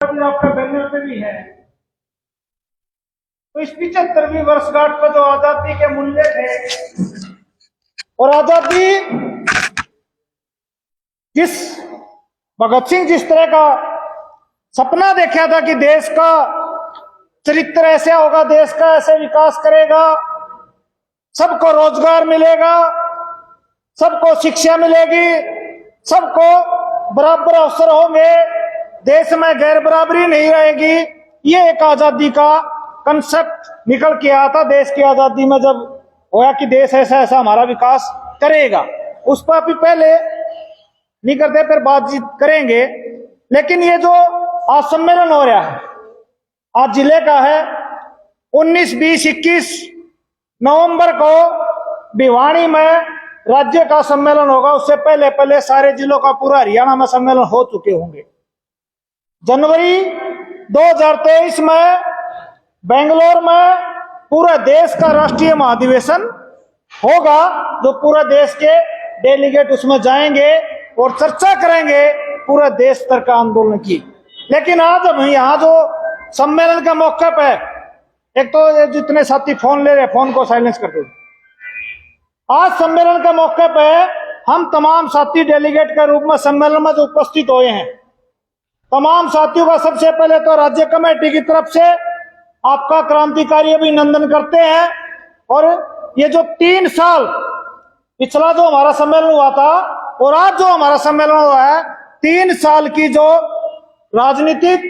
आपका बैनर पे भी है। तो इस 75वीं वर्षगांठ पर जो आजादी के मूल्य थे और आजादी जिस भगत सिंह जिस तरह का सपना देखा था कि देश का चरित्र ऐसा होगा, देश का ऐसे विकास करेगा, सबको रोजगार मिलेगा, सबको शिक्षा मिलेगी, सबको बराबर अवसर होंगे, देश में गैर बराबरी नहीं रहेगी। ये एक आजादी का कंसेप्ट निकल के आया था देश की आजादी में, जब होया कि देश ऐसा ऐसा हमारा विकास करेगा। उस पर अभी पहले नहीं करते, फिर बातचीत करेंगे। लेकिन ये जो आज सम्मेलन हो रहा है, आज जिले का है, 19, 20, 21 नवंबर को भिवानी में राज्य का सम्मेलन होगा। उससे पहले पहले सारे जिलों का पूरा हरियाणा में सम्मेलन हो चुके होंगे। जनवरी 2023 में बेंगलोर में पूरा देश का राष्ट्रीय महाधिवेशन होगा, जो पूरा देश के डेलीगेट उसमें जाएंगे और चर्चा करेंगे पूरा देश स्तर का आंदोलन की। लेकिन आज हम यहाँ जो सम्मेलन का मौका पे, एक तो जितने साथी फोन ले रहे, फोन को साइलेंस कर दो। आज सम्मेलन का मौके पे हम तमाम साथी डेलीगेट के रूप में सम्मेलन में जो उपस्थित हुए हैं, तमाम साथियों का सबसे पहले तो राज्य कमेटी की तरफ से आपका क्रांतिकारी अभिनंदन करते हैं। और ये जो 3 साल पिछला जो हमारा सम्मेलन हुआ था और आज जो हमारा सम्मेलन हुआ है, 3 साल की जो राजनीतिक,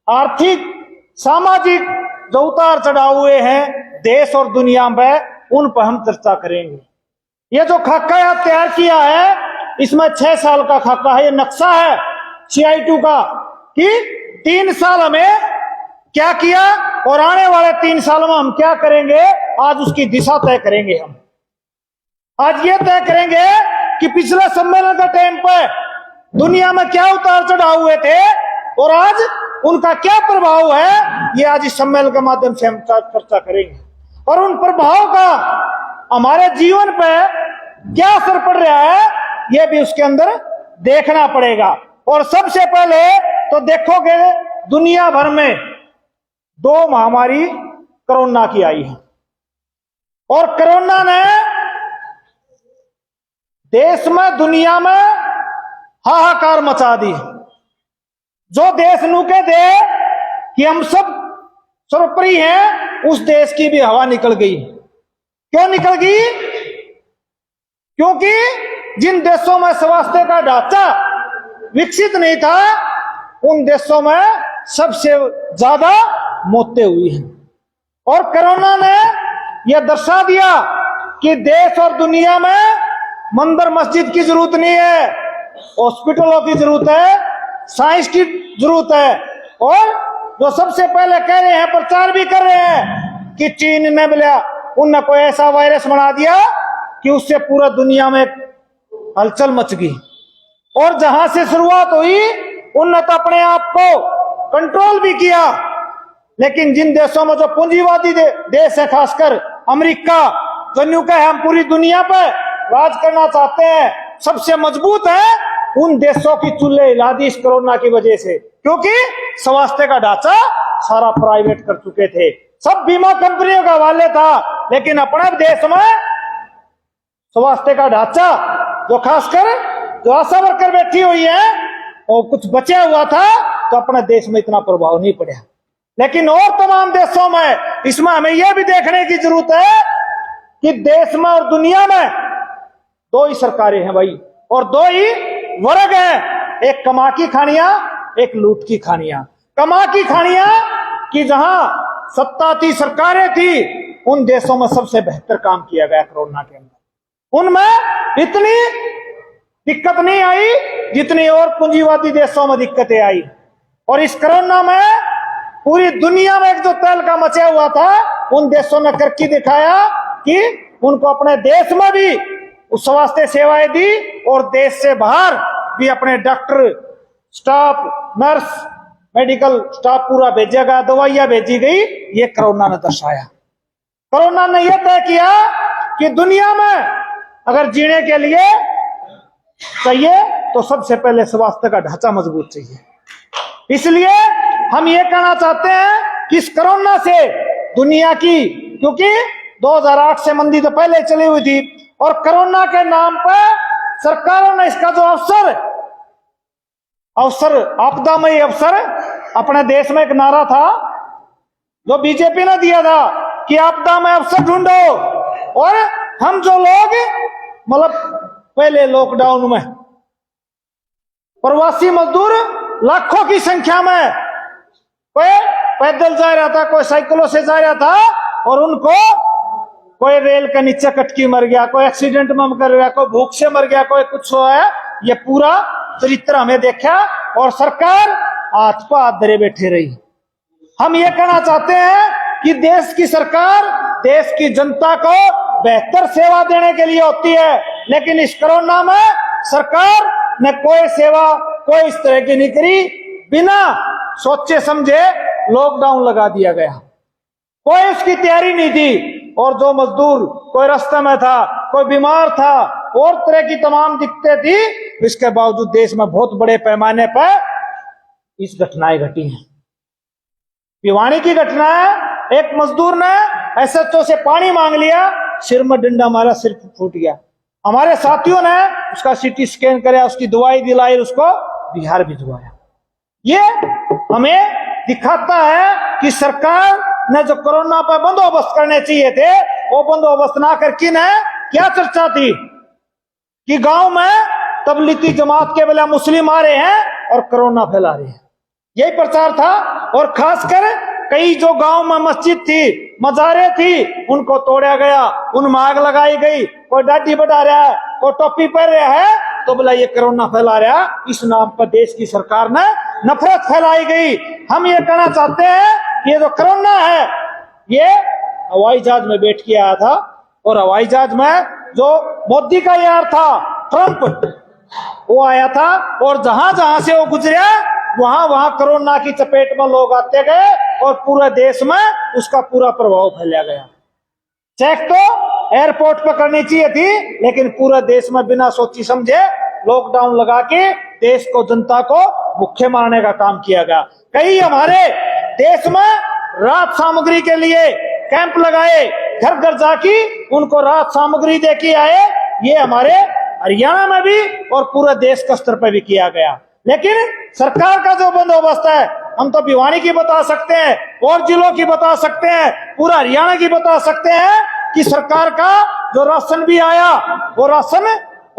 आर्थिक, सामाजिक जो उतार चढ़ाव हुए हैं देश और दुनिया में, उन पर हम चर्चा करेंगे। ये जो खाका यहाँ तैयार किया है, इसमें 6 साल का खाका है, ये नक्शा है CI2 का कि 3 साल हमें क्या किया और आने वाले 3 साल में हम क्या करेंगे। आज उसकी दिशा तय करेंगे। हम आज ये तय करेंगे कि पिछले सम्मेलन का टाइम पर दुनिया में क्या उतार चढ़ाव हुए थे और आज उनका क्या प्रभाव है। ये आज इस सम्मेलन के माध्यम से हम चर्चा करेंगे और उन प्रभाव का हमारे जीवन पर क्या असर पड़ रहा है, ये भी उसके अंदर देखना पड़ेगा। और सबसे पहले तो देखोगे दुनिया भर में 2 महामारी कोरोना की आई है और कोरोना ने देश में, दुनिया में हाहाकार मचा दी। जो देश नुके दे कि हम सब सर्वोपरि हैं, उस देश की भी हवा निकल गई। क्यों निकल गई? क्योंकि जिन देशों में स्वास्थ्य का ढांचा विकसित नहीं था, उन देशों में सबसे ज्यादा मौतें हुई हैं। और कोरोना ने यह दर्शा दिया कि देश और दुनिया में मंदिर मस्जिद की जरूरत नहीं है, हॉस्पिटलों की जरूरत है, साइंस की जरूरत है। और जो सबसे पहले कह रहे हैं, प्रचार भी कर रहे हैं कि चीन ने बोला, उनने कोई ऐसा वायरस बना दिया कि उससे पूरा दुनिया में हलचल मच गई। और जहां से शुरुआत हुई, उनने तो अपने आप को कंट्रोल भी किया। लेकिन जिन देशों में जो पूंजीवादी देश है, खासकर अमेरिका, जो न्यू का हम पूरी दुनिया पर राज करना चाहते हैं, सबसे मजबूत है, उन देशों की चूल्हे हिला दी इस कोरोना की वजह से। क्योंकि स्वास्थ्य का ढांचा सारा प्राइवेट कर चुके थे, सब बीमा कंपनियों का हवाले था। लेकिन अपने देश में स्वास्थ्य का ढांचा, जो खासकर जो आशा वर्कर बैठी हुई है, और कुछ बचा हुआ था, तो अपने देश में इतना प्रभाव नहीं पड़ा। लेकिन और तमाम देशों में, इसमें हमें यह भी देखने की जरूरत है कि देश में और दुनिया में 2 ही सरकारें हैं भाई, और 2 ही वर्ग हैं, एक कमा की खानियां, एक लूट की खानियां। कमा की खानियां कि जहां सत्ता थी, सरकारें थी, उन देशों में सबसे बेहतर काम किया गया कोरोना के अंदर। उनमें इतनी दिक्कत नहीं आई जितनी और पूंजीवादी देशों में दिक्कतें आई। और इस कोरोना में पूरी दुनिया में एक जो तहलका मचा हुआ था, उन देशों ने करके दिखाया कि उनको अपने देश में भी स्वास्थ्य सेवाएं दी और देश से बाहर भी अपने doctor, staff, nurse, medical staff पूरा भेजा गया, दवाइयां भेजी गई। ये कोरोना ने दर्शाया। कोरोना ने यह तय किया कि दुनिया में अगर जीने के लिए चाहिए तो सबसे पहले स्वास्थ्य का ढांचा मजबूत चाहिए। इसलिए हम ये कहना चाहते हैं कि इस कोरोना से दुनिया की, क्योंकि 2008 से मंदी तो पहले चली हुई थी, और कोरोना के नाम पर सरकारों ने इसका जो अवसर आपदामयी अवसर, अपने देश में एक नारा था जो बीजेपी ने दिया था कि आपदा में अवसर ढूंढो, और हम जो लोग मतलब पहले लॉकडाउन में प्रवासी मजदूर लाखों की संख्या में, कोई पैदल जा रहा था, कोई साइकिलों से जा रहा था, और उनको कोई रेल के नीचे कटकी मर गया, कोई एक्सीडेंट में मर गया, कोई भूख से मर गया, कोई कुछ हुआ है। ये पूरा चरित्र हमें देखा, और सरकार हाथ पर हाथ धरे बैठे रही। हम ये कहना चाहते हैं कि देश की सरकार देश की जनता को बेहतर सेवा देने के लिए होती है, लेकिन इस कोरोना में सरकार ने कोई सेवा कोई इस तरह की नहीं करी। बिना सोचे समझे लॉकडाउन लगा दिया गया, कोई उसकी तैयारी नहीं थी, और जो मजदूर कोई रास्ते में था, कोई बीमार था, और तरह की तमाम दिक्कतें थी, इसके बावजूद देश में बहुत बड़े पैमाने पर इस घटनाएं घटी हैं। भिवानी की घटना है, एक मजदूर ने एसएचओ से पानी मांग लिया, सिर में डंडा मारा, सिर फूट गया। हमारे साथियों ने उसका सीटी स्कैन कराया, उसकी दवाई दिलाई, उसको बिहार भिजवाया। ये हमें दिखाता है कि सरकार ने जो कोरोना पर बंदोबस्त करने चाहिए थे, वो बंदोबस्त ना करके न क्या चर्चा थी कि गांव में तबलीगी जमात के बेला मुस्लिम आ रहे हैं और कोरोना फैला रहे हैं, यही प्रचार था। और खासकर कई जो गांव में मस्जिद थी, मजारे थी, उनको तोड़ा गया, उनमें आग लगाई गई। कोई दाढ़ी बढ़ा रहा है, कोई टोपी पहन रहा है, तो बोला ये कोरोना फैला रहा, इस नाम पर देश की सरकार ने नफरत फैलाई गई। हम ये कहना चाहते हैं कि ये जो कोरोना है, ये हवाई जहाज में बैठ के आया था, और हवाई जहाज में जो मोदी का यार था ट्रंप, वो आया था, और जहां जहां से वो गुजरा वहां वहां कोरोना की चपेट में लोग आते गए, और पूरे देश में उसका पूरा प्रभाव फैला गया। चेक तो एयरपोर्ट पर करनी चाहिए थी, लेकिन पूरे देश में बिना सोची समझे लॉकडाउन लगा के देश को, जनता को भूखे मारने का काम किया गया। कई हमारे देश में राहत सामग्री के लिए कैंप लगाए, घर घर जाके उनको राहत सामग्री दे के आए। ये हमारे हरियाणा में भी और पूरे देश के स्तर पर भी किया गया। लेकिन सरकार का जो बंदोबस्त है, हम तो भिवानी की बता सकते हैं, और जिलों की बता सकते हैं, पूरा हरियाणा की बता सकते हैं कि सरकार का जो राशन भी आया, वो राशन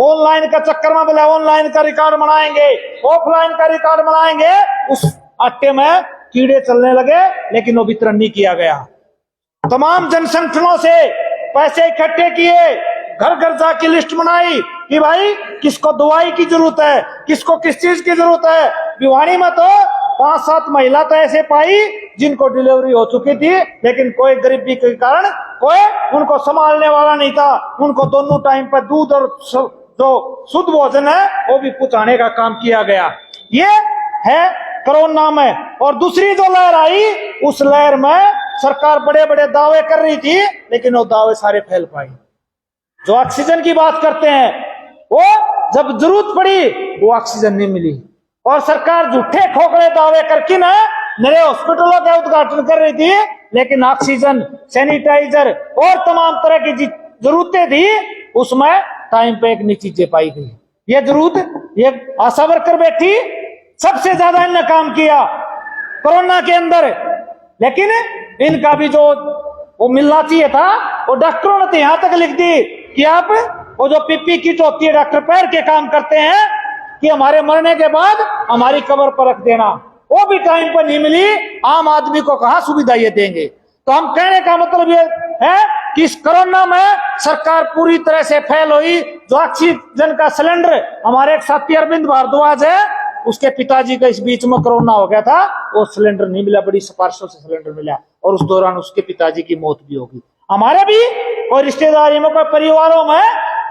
ऑनलाइन का चक्कर में बोला ऑनलाइन का रिकॉर्ड बनाएंगे, ऑफलाइन का रिकॉर्ड बनाएंगे, उस आटे में कीड़े चलने लगे, लेकिन वो वितरण नहीं किया गया। तमाम जन संगठनों से पैसे इकट्ठे किए, घर घर जाके लिस्ट बनाई कि भाई किसको दवाई की जरूरत है, किसको किस चीज की जरूरत है। भिवानी में तो 5-7 महिला तो ऐसे पाई जिनको डिलीवरी हो चुकी थी, लेकिन कोई गरीबी के कारण कोई उनको संभालने वाला नहीं था। उनको दोनों टाइम पर दूध और जो शुद्ध भोजन है वो भी पहुंचाने का काम किया गया। ये है कोरोना में। और दूसरी जो लहर आई, उस लहर में सरकार बड़े बड़े दावे कर रही थी, लेकिन वो दावे सारे फैल पाए। जो ऑक्सीजन की बात करते हैं, वो जब जरूरत पड़ी वो ऑक्सीजन नहीं मिली, और सरकार झूठे खोखले दावे करके ना नए हॉस्पिटलों का उद्घाटन कर रही थी, लेकिन ऑक्सीजन, सैनिटाइजर और तमाम तरह की जरूरतें थी, उसमें टाइम पे एक नई चीजें पाई गई। ये जरूरत, ये आशा वर्कर बैठी, सबसे ज्यादा इन्होंने काम किया कोरोना के अंदर, लेकिन इनका भी जो वो मिलना चाहिए था, वो डॉक्टरों ने तो यहां तक लिख दी कि आप वो जो पीपी किट होती है डॉक्टर पैर के काम करते हैं, कि हमारे मरने के बाद हमारी कब्र पर रख देना, वो भी टाइम पर नहीं मिली। आम आदमी को कहां सुविधा ये देंगे। तो हम कहने का मतलब ये है कि इस कोरोना में सरकार पूरी तरह से फेल हुई। जो ऑक्सीजन का सिलेंडर, हमारे एक साथी अरविंद भारद्वाज है, उसके पिताजी का इस बीच में कोरोना हो गया था, वो सिलेंडर नहीं मिला, बड़ी सिफारिशों से सिलेंडर मिला, और उस दौरान उसके पिताजी की मौत भी होगी। हमारे भी और रिश्तेदारी में, कोई परिवारों में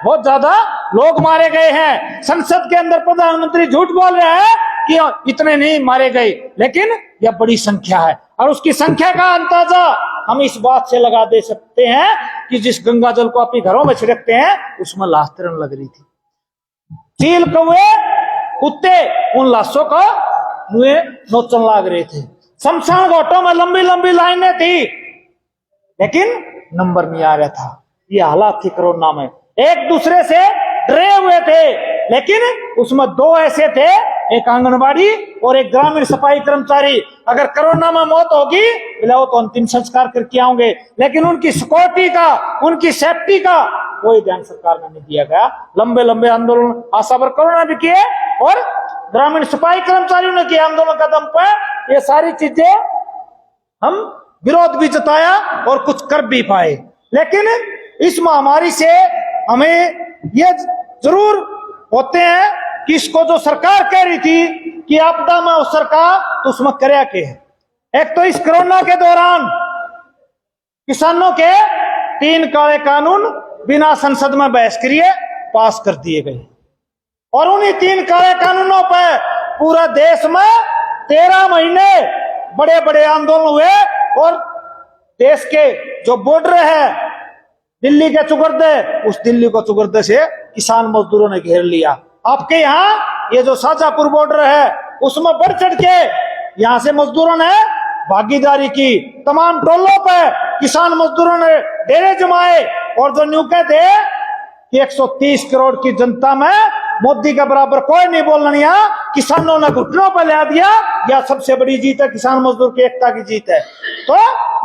बहुत ज्यादा लोग मारे गए हैं। संसद के अंदर प्रधानमंत्री झूठ बोल रहे हैं कि इतने नहीं मारे गए, लेकिन यह बड़ी संख्या है। और उसकी संख्या का अंदाजा हम इस बात से लगा दे सकते हैं कि जिस गंगा जल को अपने घरों में छिड़कते हैं, उसमें लाश तिरन लग रही थी। चील कौवे कुत्ते उन लाशों को मुंह नोचन लग रहे थे। शमशान घाटों में लंबी लंबी लाइनें थी, लेकिन नंबर नहीं आ रहा था। ये हालात थी कोरोना में। एक दूसरे से डरे हुए थे, लेकिन उसमें दो ऐसे थे, एक आंगनबाड़ी और एक ग्रामीण सफाई कर्मचारी। अगर कोरोना में मौत होगी वो तो अंतिम संस्कार करके आओगे, लेकिन उनकी सिक्योरिटी का, उनकी सेफ्टी का कोई ध्यान सरकार ने नहीं दिया गया। लंबे लंबे आंदोलन आशा वर्करों ने भी किए और ग्रामीण सफाई कर्मचारियों ने किया आंदोलन का दम पर। ये सारी चीजें हम विरोध भी जताया और कुछ कर भी पाए, लेकिन इस महामारी से हमें ये जरूर होते हैं कि इसको जो सरकार कह रही थी कि आपदा में अवसर का, तो उसमें कर्या के है। एक तो इस कोरोना के दौरान किसानों के 3 काले कानून बिना संसद में बहस किए पास कर दिए गए, और उन्हीं 3 काले कानूनों पर पूरा देश में 13 महीने बड़े बड़े आंदोलन हुए। और देश के जो बॉर्डर है दिल्ली के चुगर्दे, उस दिल्ली को चुगर्दे से किसान मजदूरों ने घेर लिया। आपके यहाँ ये जो शाहजहांपुर बॉर्डर है उसमें बढ़ चढ़ के यहाँ से मजदूरों ने भागीदारी की। तमाम टोलों पर किसान मजदूरों ने डेरे जमाए, और जो न्यूके थे कि 130 करोड़ की जनता में मोदी के बराबर कोई नहीं बोलना, यहाँ किसानों ने घुटनों पर ला दिया। यह सबसे बड़ी जीत है, किसान मजदूर की एकता की जीत है। तो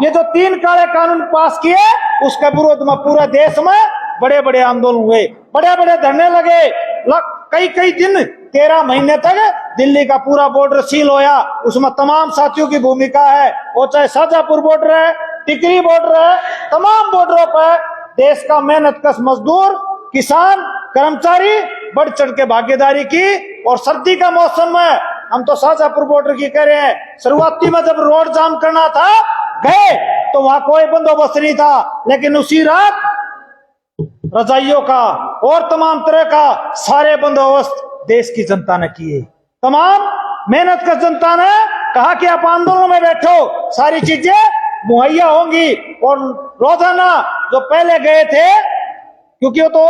ये जो 3 काले कानून पास किए उसके विरोध में पूरे देश में बड़े बड़े आंदोलन हुए, बड़े बड़े धरने लगे। कई कई दिन 13 महीने तक दिल्ली का पूरा बॉर्डर सील होया। उसमें तमाम साथियों की भूमिका है, वो चाहे शाहजहांपुर बॉर्डर है, टिकरी बॉर्डर है, तमाम बॉर्डरों पर देश का मेहनत कश मजदूर, किसान, कर्मचारी बढ़ चढ़ के भागीदारी की। और सर्दी का मौसम में हम तो शाहजहांपुर बॉर्डर की कह रहे हैं, शुरुआती में जब रोड जाम करना था गए तो वहां कोई बंदोबस्त नहीं था, लेकिन उसी रात रजाइयों का और तमाम तरह का सारे बंदोबस्त देश की जनता ने किए। तमाम मेहनत का जनता ने कहा कि आप आंदोलन में बैठो, सारी चीजें मुहैया होंगी। और रोजाना जो पहले गए थे, क्योंकि वो तो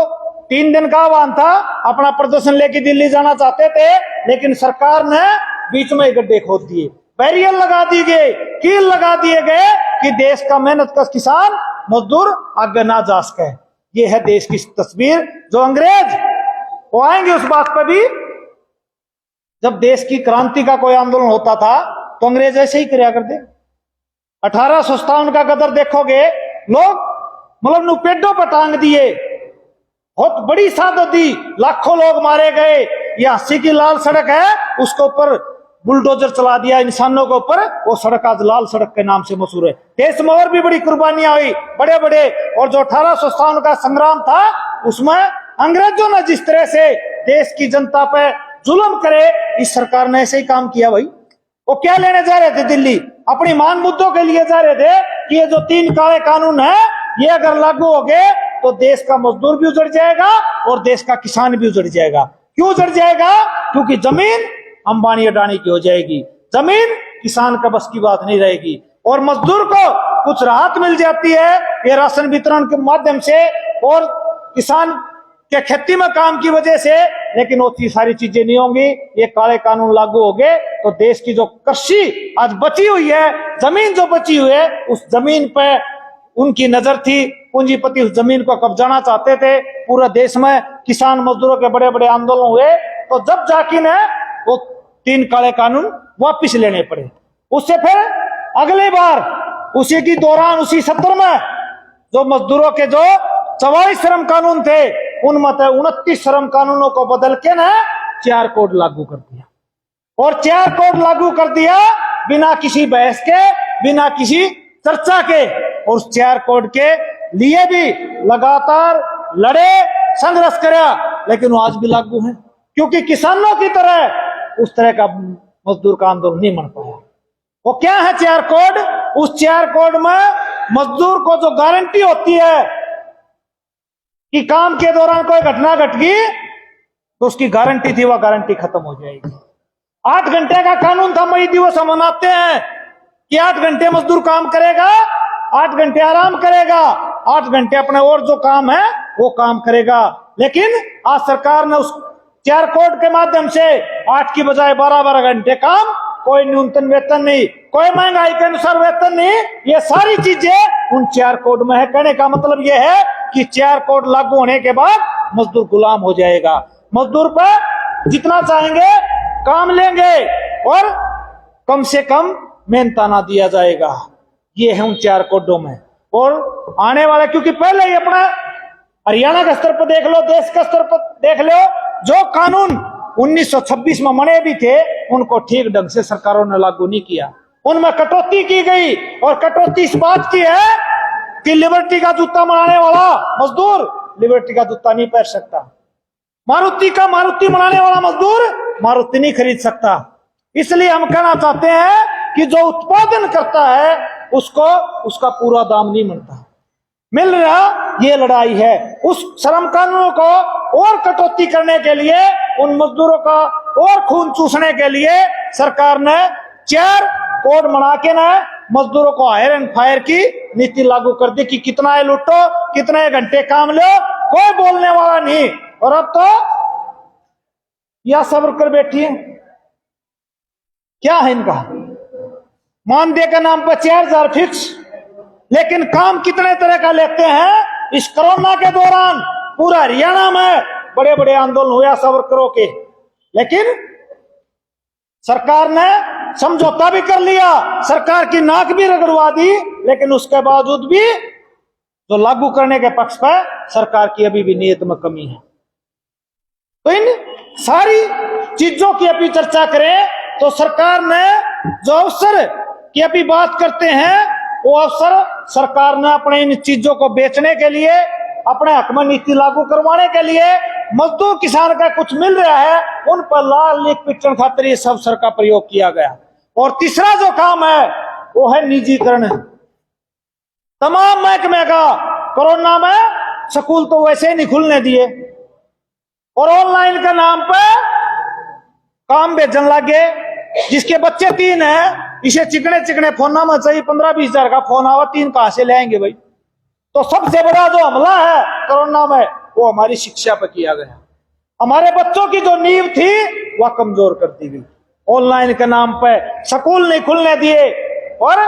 3 दिन का आह्वान था, अपना प्रदर्शन लेके दिल्ली जाना चाहते थे, लेकिन सरकार ने बीच में गड्ढे खोद दिए, बैरियर लगा दिए गए, कील लगा दिए गए कि देश का मेहनत का किसान मजदूर आगे ना जा सके। ये है देश की तस्वीर। जो अंग्रेज वो आएंगे उस बात पर भी। जब देश की क्रांति का कोई आंदोलन होता था तो अंग्रेज ऐसे ही किया करते। 1857 का गदर देखोगे, लोग मतलब नुपेडों पर टांग दिए, बहुत बड़ी सादत दी, लाखों लोग मारे गए। ये 80 की लाल सड़क है, उसके ऊपर बुलडोजर चला दिया इंसानों के ऊपर। वो सड़क आज लाल सड़क के नाम से मशहूर है। देश में और भी बड़ी कुर्बानियां हुई, बड़े बड़े। और जो 1857 का संग्राम था उसमें अंग्रेजों ने जिस तरह से देश की जनता पे जुल्म करे, इस सरकार ने ऐसे ही काम किया। भाई वो क्या लेने जा रहे थे दिल्ली? अपनी मान मुद्दों के लिए जा रहे थे कि ये जो 3 काले कानून है ये अगर लागू हो गए तो देश का मजदूर भी उजड़ जाएगा और देश का किसान भी उजड़ जाएगा। क्यों उजड़ जाएगा? क्योंकि जमीन अंबानी अडानी की हो जाएगी, जमीन किसान का बस की बात नहीं रहेगी। और मजदूर को कुछ राहत मिल जाती है ये राशन वितरण के माध्यम से और किसान के खेती में काम की वजह से, लेकिन वो सारी चीजें नहीं होंगी। ये काले कानून लागू हो गए तो देश की जो कृषि आज बची हुई है, जमीन जो बची हुई है, उस जमीन पे उनकी नजर थी। पूंजीपति उस जमीन को कब्जाना चाहते थे। पूरे देश में किसान मजदूरों के बड़े बड़े आंदोलन हुए, तो जब जाकिर ने वो 3 काले कानून वापिस लेने पड़े। उससे फिर अगली बार उसी की दौरान उसी सत्र में जो मजदूरों के जो 44 श्रम कानून थे उनमें 29 श्रम कानूनों को बदल के ना 4 कोड लागू कर दिया। और 4 कोड लागू कर दिया बिना किसी बहस के, बिना किसी चर्चा के। और उस 4 कोड के लिए भी लगातार लड़े, संघर्ष करा, लेकिन वो आज भी लागू है। क्योंकि किसानों की तरह उस तरह का मजदूर का आंदोलन नहीं बन पाया। वो क्या है 4 कोड? उस 4 कोड में मजदूर को जो गारंटी होती है कि काम के दौरान कोई घटना घट गई तो उसकी गारंटी थी, वह गारंटी खत्म हो जाएगी। 8 घंटे का कानून था, मई दिवस हम मनाते हैं कि 8 घंटे मजदूर काम करेगा, 8 घंटे आराम करेगा, 8 घंटे अपने और जो काम है वो काम करेगा। लेकिन आज सरकार ने उस 4 कोड के माध्यम से 8 की बजाय 12-12 घंटे काम कोई न्यूनतम वेतन नहीं, कोई महंगाई के अनुसार वेतन नहीं। ये सारी चीजें उन 4 कोड में है। कहने का मतलब ये है कि 4 कोड लागू होने के बाद मजदूर गुलाम हो जाएगा। मजदूर पर जितना चाहेंगे काम लेंगे और कम से कम मेहनताना दिया जाएगा। ये है उन 4 कोडों में। और आने वाला, क्योंकि पहले ही अपना हरियाणा के स्तर पर देख लो, देश के स्तर पर देख लो, जो कानून 1926 में बने भी थे उनको ठीक ढंग से सरकारों ने लागू नहीं किया। उनमें कटौती की गई, और कटौती इस बात की है कि लिबर्टी का जूता बनाने वाला मजदूर लिबर्टी का जूता नहीं पहन सकता, मारुति का मारुति बनाने वाला मजदूर मारुति नहीं खरीद सकता। इसलिए हम कहना चाहते हैं कि जो उत्पादन करता है उसको उसका पूरा दाम नहीं मिल रहा। ये लड़ाई है। उस श्रम कानूनों को और कटौती करने के लिए, उन मजदूरों का और खून चूसने के लिए सरकार ने 4 कोड बना के ना मजदूरों को हायर एंड फायर की नीति लागू कर दी कि कितना है लूटो, कितने घंटे काम लो, कोई बोलने वाला नहीं। और अब तो या सब्र कर बैठी है। क्या है इनका? मानदेय के नाम पर 4000 फिक्स, लेकिन काम कितने तरह का लेते हैं। इस कोरोना के दौरान पूरा हरियाणा में बड़े बड़े आंदोलन हुआ सब्र करो के, लेकिन सरकार ने समझौता भी कर लिया, सरकार की नाक भी रगड़वा दी, लेकिन उसके बावजूद भी जो लागू करने के पक्ष पर सरकार की अभी भी नीयत में कमी है। तो इन सारी चीजों की अभी चर्चा करें तो सरकार ने जो अवसर की अभी बात करते हैं, वो अवसर सरकार ने अपने इन चीजों को बेचने के लिए, अपने हक में नीति लागू करवाने के लिए, मजदूर किसान का कुछ मिल रहा है उन पर लाल लीक पिटने खातिर इस अवसर का प्रयोग किया गया। और तीसरा जो काम है वो है निजीकरण। तमाम महकमे का कोरोना में स्कूल तो वैसे ही नहीं खुलने दिए, और ऑनलाइन के नाम पे काम भेजने लगे। जिसके बच्चे 3 हैं, इसे चिकने चिकने फोना में चाहिए 15-20 हजार का फोन आवा, 3 कहां से लाएंगे भाई। तो सबसे बड़ा जो हमला है कोरोना में वो हमारी शिक्षा पर किया गया। हमारे बच्चों की जो नींव थी वह कमजोर कर दी गई। ऑनलाइन के नाम पे स्कूल नहीं खुलने दिए, और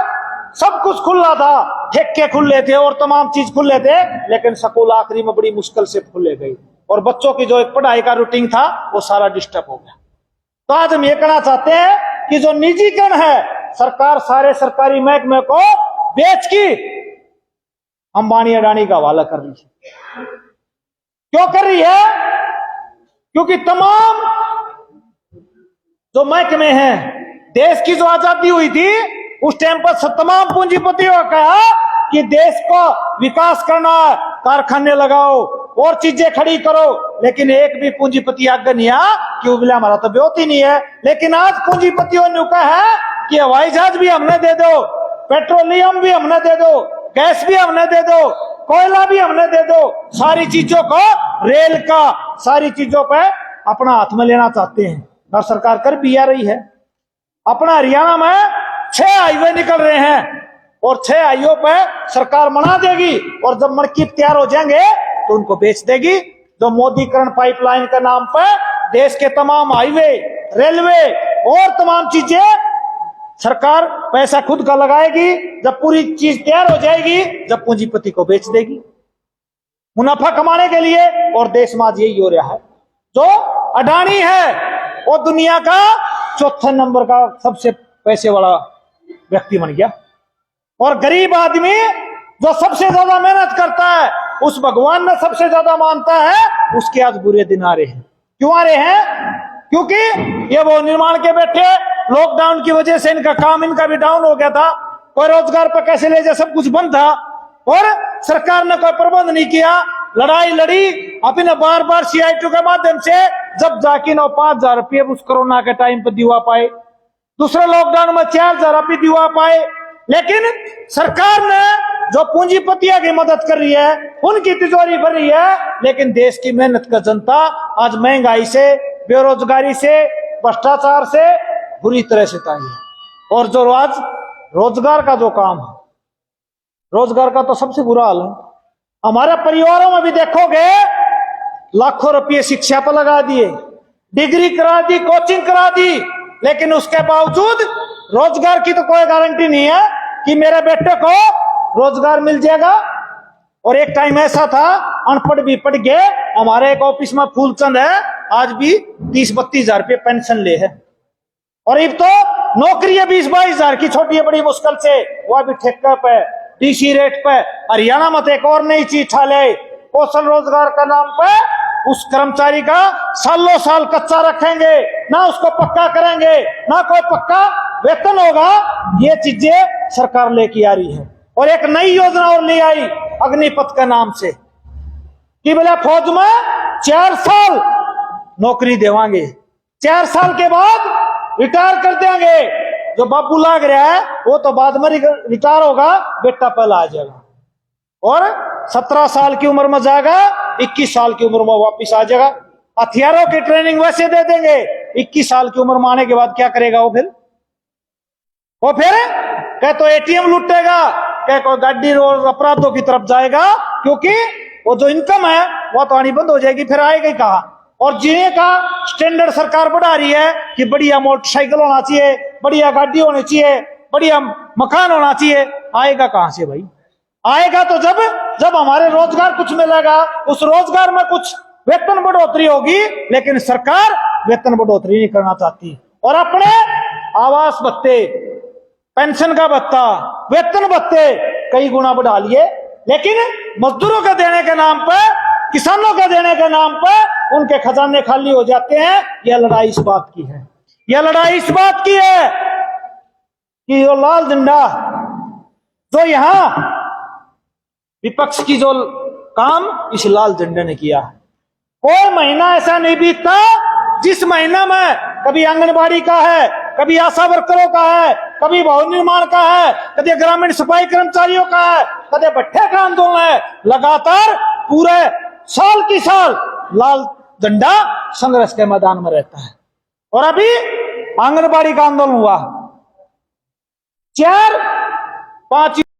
सब कुछ खुला था, ठेके खुले थे और तमाम चीज खुले थे, लेकिन स्कूल आखिरी में बड़ी मुश्किल से खुले गए, और बच्चों की जो एक पढ़ाई का रूटीन था वो सारा डिस्टर्ब हो गया। तो आज हम ये कहना चाहते हैं कि जो निजीकरण है, सरकार सारे सरकारी महकमे को बेच की अंबानी अडानी का हवाला कर रही है। क्यों कर रही है? क्योंकि तमाम जो महकमे हैं, देश की जो आजादी हुई थी उस टाइम पर तमाम पूंजीपतियों का कहा कि देश को विकास करना, कारखाने लगाओ और चीजें खड़ी करो, लेकिन एक भी पूंजीपति आगे नहीं आया कि बोले हमारा तो ब्योत ही नहीं है। लेकिन आज पूंजीपतियों ने कहा है कि हवाई जहाज भी हमने दे दो, पेट्रोलियम भी हमने दे दो, गैस भी हमने दे दो, कोयला भी हमने दे दो, सारी चीजों को, रेल का सारी चीजों पे अपना हाथ में लेना चाहते हैं, और सरकार कर भी आ रही है। अपना हरियाणा में 6 हाईवे निकल रहे हैं, और 6 हाईवे पे सरकार बना देगी, और जब मरकीब तैयार हो जाएंगे तो उनको बेच देगी। जो मोदीकरण पाइपलाइन के नाम पे देश के तमाम हाईवे, रेलवे और तमाम चीजें सरकार पैसा खुद का लगाएगी, जब पूरी चीज तैयार हो जाएगी, जब पूंजीपति को बेच देगी मुनाफा कमाने के लिए। और देश में आज यही हो रहा है। जो अडानी है वो दुनिया का 4थे नंबर का सबसे पैसे वाला व्यक्ति बन गया, और गरीब आदमी जो सबसे ज्यादा मेहनत करता है, उस भगवान में सबसे ज्यादा मानता है, उसके आज बुरे दिन आ रहे हैं। क्यों आ रहे हैं? क्योंकि ये वो निर्माण के बैठे, लॉकडाउन की वजह से इनका काम इनका भी डाउन हो गया था, कोई रोजगार पर कैसे ले जाए, सब कुछ बंद था, और सरकार ने कोई प्रबंध नहीं किया। लड़ाई लड़ी अभी ने बार बार CI2 के माध्यम से, जब जाके 5,000 रुपये उस कोरोना के टाइम पर दिवा पाए, दूसरे लॉकडाउन में 4,000 रुपये दिवा पाए। लेकिन सरकार ने जो पूंजीपतियों की मदद कर रही है, उनकी तिजोरी भर रही है, लेकिन देश की मेहनत का जनता आज महंगाई से, बेरोजगारी से, भ्रष्टाचार से बुरी तरह से ताई है। और जो आज रोजगार का जो काम है, रोजगार का तो सबसे बुरा हाल है। हमारे परिवारों में भी देखोगे लाखों रुपये शिक्षा पर लगा दिए, डिग्री करा दी, कोचिंग करा दी, लेकिन उसके बावजूद रोजगार की तो कोई गारंटी नहीं है कि मेरे बेटे को रोजगार मिल जाएगा। और एक टाइम ऐसा था, अनपढ़ भी पढ़ गए। हमारे एक ऑफिस में फूलचंद है, आज भी 30-32 हजार रुपये पेंशन ले है। और अब तो नौकरी है 20-22 हजार की, छोटी है बड़ी मुश्किल से, वह भी ठेका पे, डीसी रेट पे। हरियाणा में तो एक और नई चीज छा ले, कौशल रोजगार का नाम पे उस कर्मचारी का सालों साल कच्चा रखेंगे, ना उसको पक्का करेंगे, ना कोई पक्का वेतन होगा। ये चीजें सरकार लेके आ रही है। और एक नई योजना और ले आई अग्निपथ के नाम से, कि बोले फौज में 4 साल नौकरी देवांगे, 4 साल के बाद रिटायर कर देंगे। जो बाबू लाग रहा है वो तो बाद में रिटायर होगा, बेटा पहला आ जाएगा। और 17 साल की उम्र में जाएगा, 21 साल की उम्र में वापिस आ जाएगा। हथियारों की ट्रेनिंग वैसे दे देंगे, 21 साल की उम्र में आने के बाद क्या करेगा वो फिर? कह तो एटीएम लूटेगा, कह कोई गाड़ी और अपराधों की तरफ जाएगा, क्योंकि वो जो इनकम है वो तो आनी बंद हो जाएगी, फिर आएगा ही कहा। और जीने का स्टैंडर्ड सरकार बढ़ा रही है कि बढ़िया मोटरसाइकिल होना चाहिए, बढ़िया गाड़ी होनी चाहिए, बढ़िया मकान होना चाहिए। आएगा कहां से भाई? आएगा तो जब हमारे रोजगार कुछ मिलेगा, उस रोजगार में कुछ वेतन बढ़ोतरी होगी। लेकिन सरकार वेतन बढ़ोतरी नहीं करना चाहती और अपने आवास भत्ते, पेंशन का भत्ता, वेतन भत्ते कई गुना बढ़ा लिए। लेकिन मजदूरों के देने के नाम पर, किसानों के देने के नाम पर उनके खजाने खाली हो जाते हैं। यह लड़ाई इस बात की है, यह लड़ाई इस बात की है कि जो लाल झंडा, जो यहां विपक्ष की जो काम इस लाल झंडे ने किया, कोई महीना ऐसा नहीं बीतता जिस महीना में कभी आंगनबाड़ी का है, कभी आशा वर्करों का है, कभी भवन निर्माण का है, कभी ग्रामीण सफाई कर्मचारियों का है, कभी भट्टे का आंदोलन है। लगातार पूरे साल की साल लाल झंडा संघर्ष के मैदान में रहता है। और अभी आंगनबाड़ी का आंदोलन हुआ, 4-5